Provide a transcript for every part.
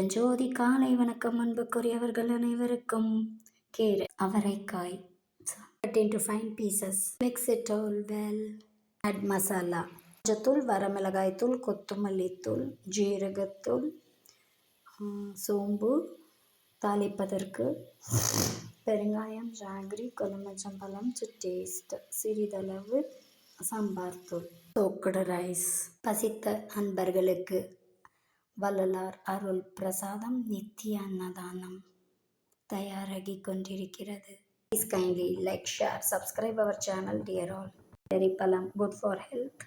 ஜோதி காலை வணக்கம். அன்புக்குரியவர்கள் அனைவருக்கும் அவரைக்காய் cut into fine pieces. Mix it all well. Add masala. மஞ்சத்தூள், வரமிளகாய்த்தூள், கொத்தமல்லித்தூள், ஜீரகத்தூள், சோம்பு, தாளிப்பதற்கு பெருங்காயம், ஜாகரி, கொலுமச்சம்பழம் டு டேஸ்ட், சிறிதளவு சாம்பார் தூள், சோக்கடு ரைஸ். பசித்த அன்பர்களுக்கு வள்ளலார் அருள் பிரசாதம் நித்திய அன்னதானம் தயாராகிக் கொண்டிருக்கிறது. Please kindly like, share, subscribe our channel dear all. பழம் good for health.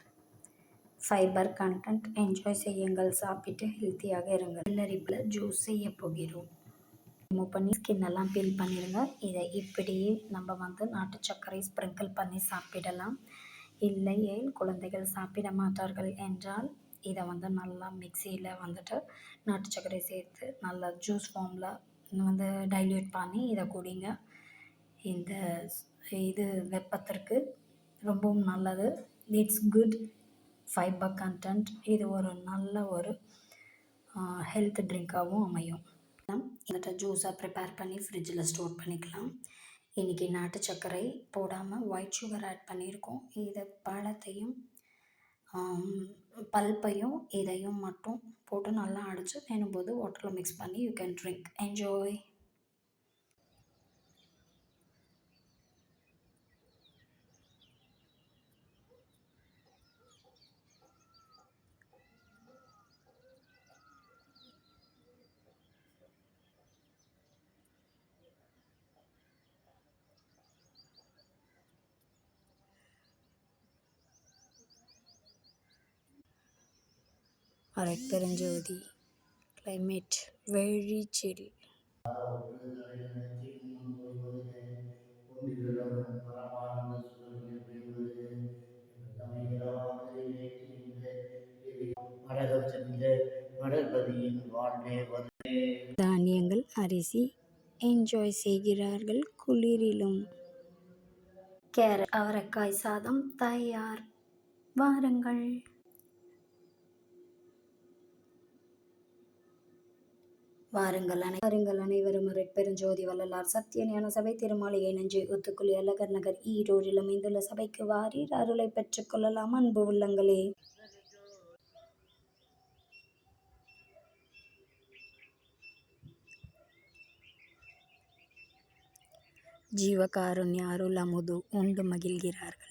Fibre content enjoy செய்யுங்கள். சாப்பிட்டு ஹெல்த்தியாக இருங்கள். வெள்ளரிப்பில் ஜூஸ் செய்ய போகிறோம். ரிமூவ் பண்ணி ஸ்கின் எல்லாம் பீல் பண்ணிடுங்க. இதை இப்படியே நம்ம நாட்டு சர்க்கரை ஸ்ப்ரிங்கிள் பண்ணி சாப்பிடலாம். இல்லையே குழந்தைகள் சாப்பிட மாட்டார்கள் என்றால் இதை நல்லா மிக்சியில் நாட்டு சர்க்கரை சேர்த்து நல்லா ஜூஸ் ஃபார்மில் டைல்யூட் பண்ணி இதை குடிங்க. இந்த இது வெப்பத்திற்கு ரொம்பவும் நல்லது. It's good fibre content. இது ஒரு நல்ல ஒரு ஹெல்த் ட்ரிங்காகவும் அமையும். இதை ஜூஸாக ப்ரிப்பேர் பண்ணி ஃப்ரிட்ஜில் ஸ்டோர் பண்ணிக்கலாம். இன்றைக்கி நாட்டு சர்க்கரை போடாமல் ஒயிட் சுகர் ஆட் பண்ணியிருக்கோம். இதை பழத்தையும் பல்ப்பையும் இதையும் மட்டும் போட்டு நல்லா அடித்து வேணும்போது வாட்டரில் மிக்ஸ் பண்ணி யூ கேன் ட்ரிங்க். என்ஜாய். அரைப்பெருஞ்சோதி. Climate very chill. தானியங்கள் அரிசி என்ஜாய் செய்கிறார்கள் குளிரிலும். கேரட் அவரைக்காய் சாதம் தயார். வாருங்கள். வாருங்கள் அனைவரும் அருட்பெருஞ்சோதி வள்ளலார் சத்திய ஞான சபை திருமாளிகை நஞ்சை ஒத்துக்குழி அழகர் நகர் ஈரோடில் அமைந்துள்ள சபைக்கு வாரீர். அருளை பெற்றுக் கொள்ளலாம் அன்பு உள்ளங்களே. ஜீவகாருண்ய அருள் அமுது உண்டு மகிழ்கிறார்கள்.